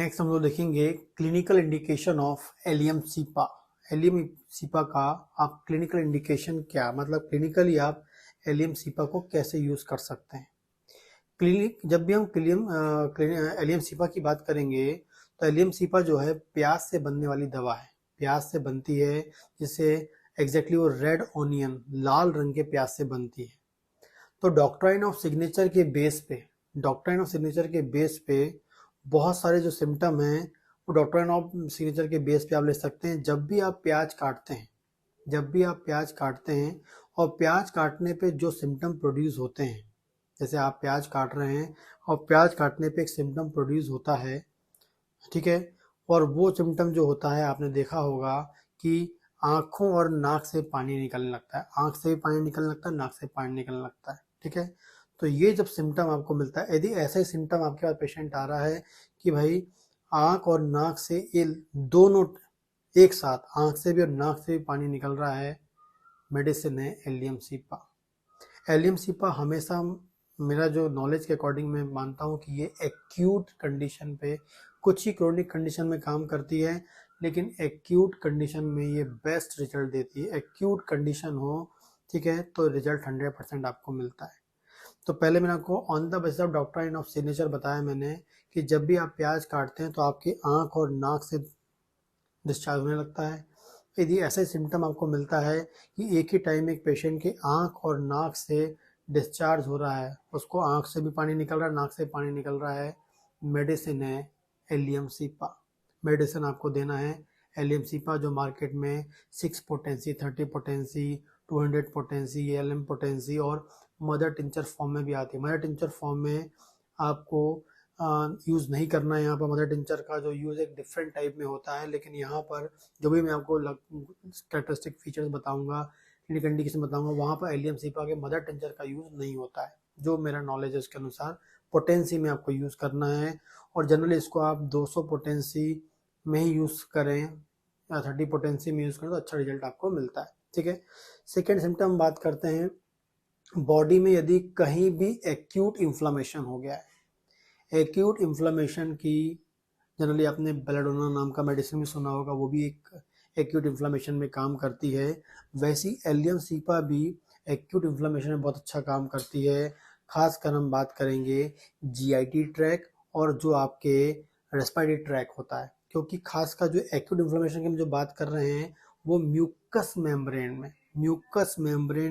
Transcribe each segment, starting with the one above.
Next हम लोग देखेंगे clinical indication of allium cepa. Allium cepa का आप क्लिनिकल इंडिकेशन क्या मतलब क्लिनिकली आप एलियम सीपा को कैसे यूज कर सकते हैं। क्लिनिक जब भी हम एलियम सीपा की बात करेंगे तो एलियम सीपा जो है प्याज से बनने वाली दवा है। प्याज से बनती है, जिससे एग्जैक्टली वो रेड ऑनियन लाल रंग के प्याज से बनती है। तो डॉक्ट्राइन ऑफ सिग्नेचर के बेस पे बहुत सारे जो सिम्टम हैं वो डॉक्ट्राइन ऑफ सिग्नेचर के बेस पे आप ले सकते हैं। जब भी आप प्याज काटते हैं और प्याज काटने पे जो सिम्टम प्रोड्यूस होते हैं, जैसे आप प्याज काट रहे हैं और प्याज काटने पे एक सिम्टम प्रोड्यूस होता है, ठीक है। और वो सिम्टम जो होता है आपने देखा होगा कि आंखों और नाक से पानी निकलने लगता है, आंख से भी पानी निकलने लगता है, नाक से पानी निकलने लगता है, ठीक है। तो ये जब सिम्टम आपको मिलता है, यदि ऐसा ही सिम्टम आपके पास पेशेंट आ रहा है कि भाई आंख और नाक से ये दोनों एक साथ, आंख से भी और नाक से भी पानी निकल रहा है, मेडिसिन है एलियम सीपा। एलियम सीपा हमेशा मेरा जो नॉलेज के अकॉर्डिंग मैं मानता हूँ कि ये एक्यूट कंडीशन पे, कुछ ही क्रोनिक कंडीशन में काम करती है, लेकिन एक्यूट कंडीशन में ये बेस्ट रिजल्ट देती है। एक्यूट कंडीशन हो, ठीक है, तो रिजल्ट 100% आपको मिलता है। तो पहले मैंने आपको on the basis of doctrine of signature बताया मैंने कि जब भी आप प्याज काटते हैं तो आपकी आंख और नाक से डिस्चार्ज होने लगता है। यदि ऐसा सिम्टम आपको मिलता है कि एक ही टाइम एक पेशेंट की आंख और नाक से डिस्चार्ज हो रहा है, उसको आंख से भी पानी निकल रहा है, नाक से पानी निकल रहा है, मेडिसिन है एलियम सीपा। मेडिसिन आपको देना है एलियम सीपा, जो मार्केट में 6 potency, 30 potency, 200 potency, LM potency और मदर टिंचर फॉर्म में भी आती है। मदर टिंचर फॉर्म में आपको यूज़ नहीं करना है। यहाँ पर मदर टिंचर का जो यूज़ एक डिफरेंट टाइप में होता है, लेकिन यहाँ पर जो भी मैं आपको कैरेक्टरिस्टिक फीचर्स बताऊंगा, क्लिनिकल इंडिकेशन बताऊंगा, वहाँ पर एलियम सीपा के मदर टिंचर का यूज़ नहीं होता है। जो मेरा नॉलेज है उसके अनुसार पोटेंसी में आपको यूज़ करना है, और जनरली इसको आप 200 पोटेंसी में ही यूज़ करें या 30 पोटेंसी में यूज़ करें तो अच्छा रिजल्ट आपको मिलता है, ठीक है। सेकेंड सिम्टम बात करते हैं, बॉडी में यदि कहीं भी एक्यूट इन्फ्लामेशन हो गया है। एक्यूट इन्फ्लामेशन की जनरली आपने बेलाडोना नाम का मेडिसिन भी सुना होगा, वो भी एक एक्यूट इन्फ्लामेशन में काम करती है। वैसी एलियम सीपा भी एक्यूट इन्फ्लामेशन में बहुत अच्छा काम करती है। खासकर हम बात करेंगे जीआईटी ट्रैक और जो आपके रेस्पिरेटरी ट्रैक होता है, क्योंकि खासकर जो एक्यूट इन्फ्लामेशन की हम जो बात कर रहे हैं वो म्यूकस मेम्ब्रेन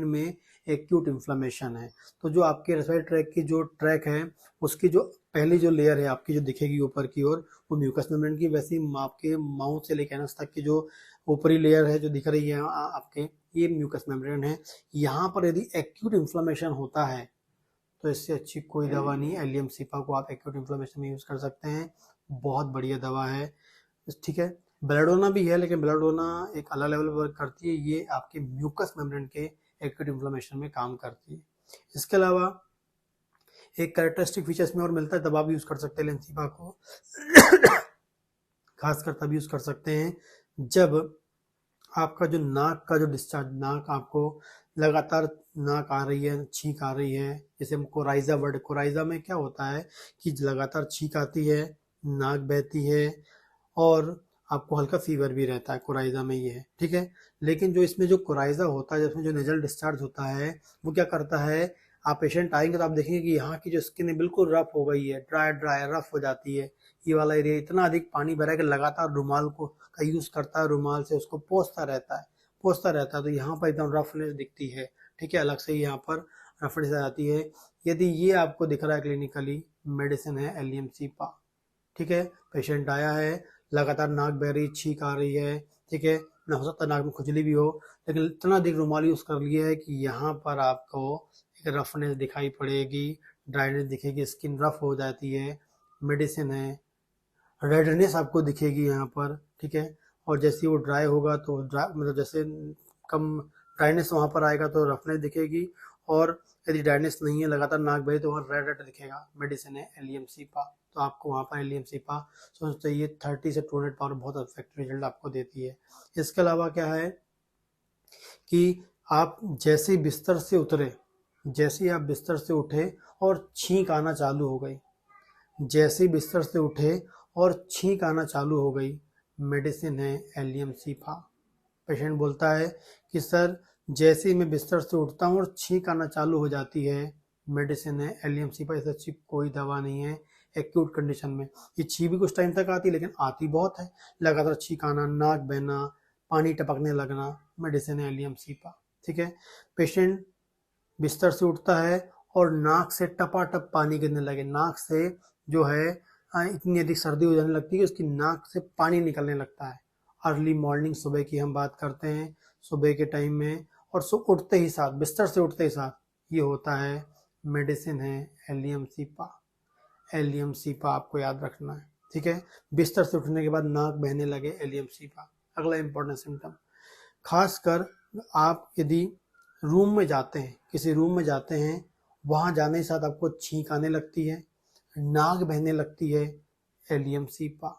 में एक्यूट इन्फ्लामेशन है। तो जो आपके रेस्पिरेटरी ट्रैक की जो ट्रैक है, उसकी जो पहली जो लेयर है आपकी जो दिखेगी ऊपर की ओर, वो म्यूकस मेम्ब्रेन की, वैसी आपके माउथ से लेकर एनस तक की जो ऊपरी लेयर है जो दिख रही है आपके, ये म्यूकस मेम्ब्रेन है। यहाँ पर यदि एक्यूट इन्फ्लामेशन होता है तो इससे अच्छी कोई दवा नहीं। एलियम सीपा को आप एक्यूट इन्फ्लामेशन में यूज कर सकते हैं, बहुत बढ़िया दवा है, ठीक है। बेलाडोना भी है, लेकिन बेलाडोना एक अलग लेवल पर वर्क करती है, ये आपके म्यूकस मेम्ब्रेन के एक्यूट इन्फ्लामेशन में काम करती है। इसके अलावा एक कैरेक्टरिस्टिक फीचर्स में और मिलता है, तब आप यूज कर सकते हैं एलियम सीपा को। खासकर तब यूज कर सकते हैं जब आपका जो नाक का जो डिस्चार्ज, नाक आपको लगातार नाक आ रही है, छींक आ रही है, जैसे हम कोराइजा वर्ड, कोराइजा में क्या होता है कि लगातार छींक आती है, नाक बहती है और आपको हल्का फीवर भी रहता है, कोराइजा में ये है, ठीक है। लेकिन जो इसमें जो कोराइजा होता है, जिसमें जो नेजल डिस्चार्ज होता है, वो क्या करता है, आप पेशेंट आएंगे तो आप देखेंगे कि यहाँ की जो स्किन है बिल्कुल रफ हो गई है, ड्राई रफ हो जाती है। ये वाला एरिया इतना अधिक पानी भरा है कि लगातार रुमाल को का यूज करता है, रुमाल से उसको पोंछता रहता है, तो यहाँ पर एकदम रफनेस दिखती है, ठीक है, अलग से ही यहाँ पर रफनेस आ जाती है। यदि ये आपको दिख रहा है क्लिनिकली, मेडिसिन है एलियम सीपा, ठीक है। पेशेंट आया है, लगातार नाक बह रही, छींक आ रही है, ठीक है, ना हो सकता नाक में खुजली भी हो, लेकिन इतना अधिक रुमाल यूज कर लिया है कि यहाँ पर आपको एक रफनेस दिखाई पड़ेगी, ड्राइनेस दिखेगी, स्किन रफ हो जाती है, मेडिसिन है। रेडनेस आपको दिखेगी यहाँ पर, ठीक है, और जैसे वो ड्राई होगा तो मतलब जैसे कम ड्राइनेस वहाँ पर आएगा तो रफनेस दिखेगी, और यदि ड्राइनेस नहीं है, लगातार नाक बहे, तो वहाँ रेड दिखेगा। मेडिसिन है एलियम सीपा, तो आपको वहाँ पर एलियम सीपा सोचना चाहिए। 30 से 200 पावर बहुत इफेक्टिव रिजल्ट आपको देती है। इसके अलावा क्या है कि आप जैसे बिस्तर से उतरे, जैसे आप बिस्तर से उठे और छींक आना चालू हो गई, जैसे बिस्तर से उठे और छींक आना चालू हो गई, मेडिसिन है एलियम सीफा। पेशेंट बोलता है कि सर जैसे ही मैं बिस्तर से उठता हूँ और छींक आना चालू हो जाती है, मेडिसिन है एलियम सीफा। इससे अच्छी कोई दवा नहीं है एक्यूट कंडीशन में। ये छींक भी कुछ टाइम तक आती है लेकिन आती बहुत है, लगातार छींक आना, नाक बहना, पानी टपकने लगना, मेडिसिन है एलियम सीफा। ठीक है, पेशेंट बिस्तर से उठता है और नाक से टपाटप पानी गिरने लगे, नाक से जो है इतनी अधिक सर्दी हो जाने लगती है कि उसकी नाक से पानी निकलने लगता है। अर्ली मॉर्निंग, सुबह की हम बात करते हैं, सुबह के टाइम में, और उठते ही साथ, बिस्तर से उठते ही साथ ये होता है, मेडिसिन है एलियम सीपा। एलियम सीपा आपको याद रखना है। ठीक है, बिस्तर से उठने के बाद नाक बहने लगे, एलियम सीपा अगला इंपॉर्टेंट सिम्टम। खासकर आप यदि रूम में जाते हैं, किसी रूम में जाते हैं, वहां जाने के साथ आपको छींक आने लगती है, नाक बहने लगती है, एलियम सीपा।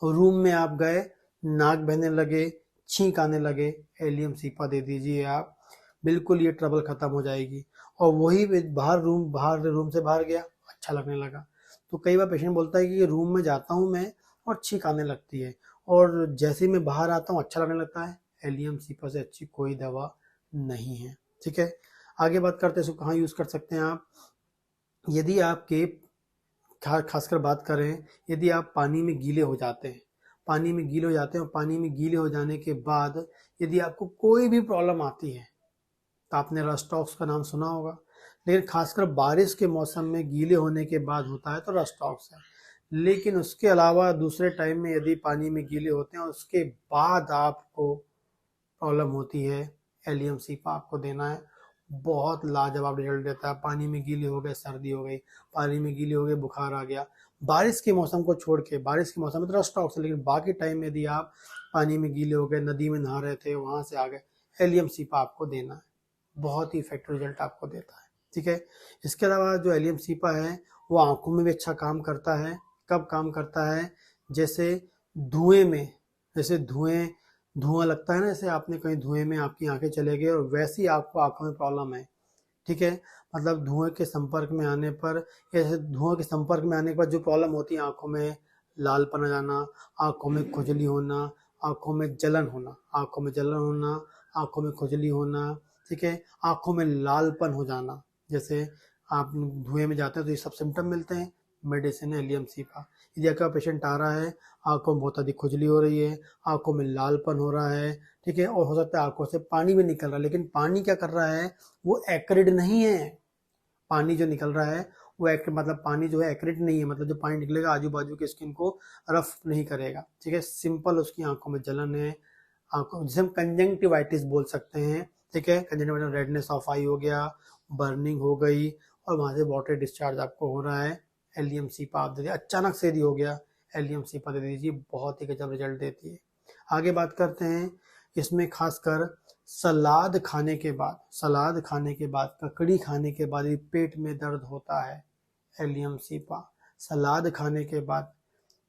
रूम में आप गए, नाक बहने लगे, छींक आने लगे, एलियम सीपा दे दीजिए आप, बिल्कुल ये ट्रबल खत्म हो जाएगी। और वही बाहर रूम से बाहर गया, अच्छा लगने लगा। तो कई बार पेशेंट बोलता है कि रूम में जाता हूँ मैं और छींक आने लगती है, और जैसे ही मैं बाहर आता हूँ अच्छा लगने लगता है, एलियम सीपा से अच्छी कोई दवा नहीं है। ठीक है, आगे बात करते हैं इसको कहाँ यूज कर सकते हैं आप। यदि आपके खासकर बात करें, यदि आप पानी में गीले हो जाते हैं, पानी में गीले हो जाते हैं और पानी में गीले हो जाने के बाद यदि आपको कोई भी प्रॉब्लम आती है, तो आपने रस्टॉक्स का नाम सुना होगा, लेकिन खासकर बारिश के मौसम में गीले होने के बाद होता है तो रस्टॉक्स है। लेकिन उसके अलावा दूसरे टाइम में यदि पानी में गीले होते हैं और उसके बाद आपको प्रॉब्लम होती है, एलियम सीपा आपको देना है, बहुत लाजवाब रिजल्ट देता है। पानी में गीले हो गए, सर्दी हो गई, पानी में गीले हो गए, बुखार आ गया, बारिश के मौसम को छोड़ के, बारिश के मौसम में तो रस्टॉक्स है, लेकिन बाकी टाइम में यदि आप पानी में गीले हो गए, नदी में नहा रहे थे, वहां से आ गए, एलियम सीपा आपको देना है, बहुत ही इफेक्टिव रिजल्ट आपको देता है। ठीक है, इसके अलावा जो एलियम सीपा है वो आंखों में भी अच्छा काम करता है। कब काम करता है, जैसे धुएं में, जैसे धुआं लगता है ना, जैसे आपने कहीं धुएं में आपकी आंखें चले गए और वैसी आपको आंखों में प्रॉब्लम है। ठीक है, मतलब धुएं के संपर्क में आने पर, ऐसे धुआं के संपर्क में आने के बाद जो प्रॉब्लम होती है, आंखों में लालपन आ जाना, आंखों में खुजली होना, आंखों में जलन होना, आंखों में जलन होना, आंखों में खुजली होना, ठीक है, आंखों में लालपन हो जाना, जैसे आप धुएं में जाते हैं तो ये सब सिम्टम मिलते हैं, मेडिसिन है एलियम सीपा। यदि आपका पेशेंट आ रहा है, आंखों में बहुत अधिक खुजली हो रही है, आंखों में लालपन हो रहा है, ठीक है, और हो सकता है आंखों से पानी भी निकल रहा है, लेकिन पानी क्या कर रहा है, वो एक्रिड नहीं है। पानी जो निकल रहा है वो मतलब पानी जो है एक्रिड नहीं है, मतलब जो पानी निकलेगा आजू बाजू के स्किन को रफ नहीं करेगा। ठीक है, सिंपल उसकी आंखों में जलन है, आंखों, जिसे हम कंजंक्टिवाइटिस बोल सकते हैं। ठीक है, कंजंक्टिवाइटिस, रेडनेस ऑफ आई हो गया, बर्निंग हो गई, और वहां से वाटर डिस्चार्ज आपको हो रहा है, एलियम सीपा आप दे दीजिए। अचानक से यदि हो गया, एलियम सीपा दे दीजिए, बहुत ही गजब रिजल्ट देती है। आगे बात करते हैं, इसमें खासकर सलाद खाने के बाद, सलाद खाने के बाद, ककड़ी खाने के बाद यदि पेट में दर्द होता है, एलियम सीपा। सलाद खाने के बाद,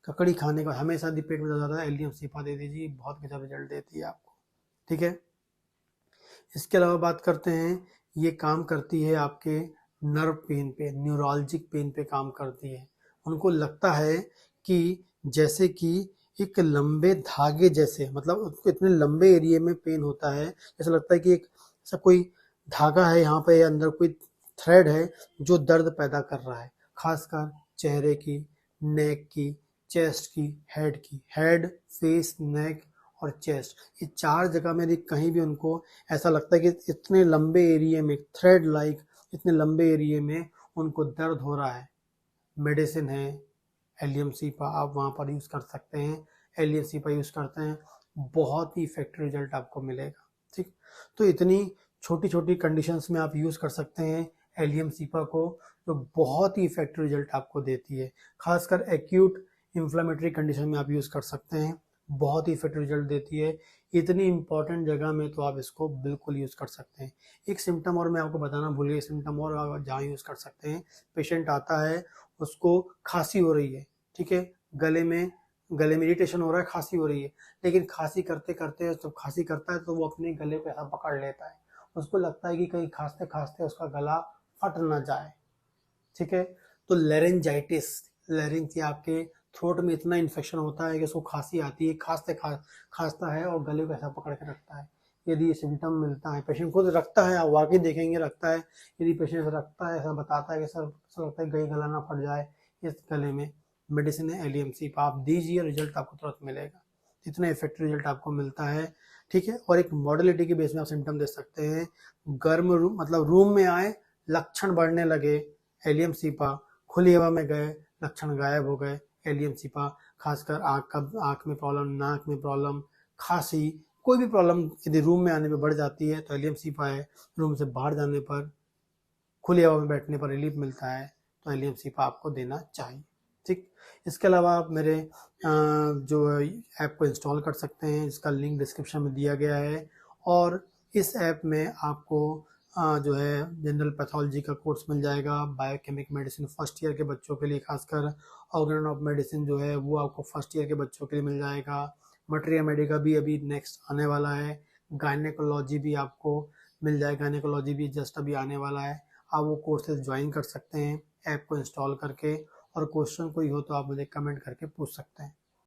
ककड़ी खाने के बाद हमेशा यदि पेट में दर्द होता है, एलियम सीपा दे दीजिए, बहुत गजब रिजल्ट देती है आपको। ठीक है, इसके अलावा बात करते हैं, ये काम करती है आपके नर्व पेन पे, न्यूरोलॉजिक पेन पे काम करती है। उनको लगता है कि जैसे कि एक लंबे धागे जैसे, मतलब उसको इतने लंबे एरिया में पेन होता है, जैसा लगता है कि एक ऐसा कोई धागा है, यहाँ पे अंदर कोई थ्रेड है जो दर्द पैदा कर रहा है, खासकर चेहरे की, नेक की, चेस्ट की, हेड, फेस, नेक और चेस्ट, ये चार जगह में यदि कहीं भी उनको ऐसा लगता है कि इतने लंबे एरिया में, थ्रेड लाइक इतने लंबे एरिया में उनको दर्द हो रहा है, मेडिसिन है एलियम सीपा, आप वहाँ पर यूज़ कर सकते हैं। एलियम सीपा यूज़ करते हैं, बहुत ही इफेक्टिव रिजल्ट आपको मिलेगा। ठीक, तो इतनी छोटी छोटी कंडीशंस में आप यूज़ कर सकते हैं एलियम सीपा को, जो बहुत ही इफेक्टिव रिजल्ट आपको देती है। खासकर एक्यूट इन्फ्लेमेटरी कंडीशन में आप यूज़ कर सकते हैं, बहुत ही इफेक्टिव रिजल्ट देती है। इतनी इंपॉर्टेंट जगह में तो आप इसको बिल्कुल यूज़ कर सकते हैं। एक सिम्टम और मैं आपको बताना भूल गया, सिम्टम और आप जहाँ यूज़ कर सकते हैं, पेशेंट आता है, उसको खांसी हो रही है, ठीक है, गले में इरिटेशन हो रहा है, खांसी हो रही है, लेकिन खांसी करते करते जब खांसी करता है तो वो अपने गले पे ऐसा पकड़ लेता है, उसको लगता है कि कहीं खांसते खांसते उसका गला फट ना जाए। ठीक है, तो लेरेंजाइटिस, लेरिंग थी आपके थ्रोट में इतना इन्फेक्शन होता है कि उसको खांसी आती है, खांसता है और गले को ऐसा पकड़ के रखता है। यदि ये सिम्टम मिलता है, पेशेंट खुद रखता है, आप वाकई देखेंगे रखता है, यदि पेशेंट रखता है, ऐसा बताता है कि सर ऐसा लगता है कहीं गला ना फट जाए, इस गले में मेडिसिन है एलियमसिप, आप दीजिए, रिजल्ट आपको तुरंत मिलेगा। इतना इफेक्टिव रिजल्ट आपको मिलता है, ठीक है। और एक मॉडलिटी के बेस में आप सिम्टम दे सकते हैं। गर्म रूम, मतलब रूम में आए, लक्षण बढ़ने लगे, एलियमसिपा, खुली हवा में गए, लक्षण गायब हो गए, एलियमसिपा। खासकर आँख में प्रॉब्लम, नाक में प्रॉब्लम, खांसी, कोई भी प्रॉब्लम यदि रूम में आने पे बढ़ जाती है तो एलियमसिपा है। रूम से बाहर जाने पर, खुली हवा में बैठने पर रिलीफ मिलता है तो एलियमसिपा आपको देना चाहिए, ठीक। इसके अलावा आप मेरे जो ऐप को इंस्टॉल कर सकते हैं, इसका लिंक डिस्क्रिप्शन में दिया गया है। और इस ऐप में आपको जो है जनरल पैथोलॉजी का कोर्स मिल जाएगा, बायोकेमिक मेडिसिन फर्स्ट ईयर के बच्चों के लिए, खासकर ऑर्गेन ऑफ मेडिसिन जो है वो आपको फर्स्ट ईयर के बच्चों के लिए मिल जाएगा। मटेरिया मेडिका भी अभी नेक्स्ट आने वाला है। गायनेकोलॉजी भी आपको मिल जाएगा, गायनेकोलॉजी भी जस्ट अभी आने वाला है। आप वो कोर्सेज ज्वाइन कर सकते हैं ऐप को इंस्टॉल करके। और क्वेश्चन कोई हो तो आप मुझे कमेंट करके पूछ सकते हैं।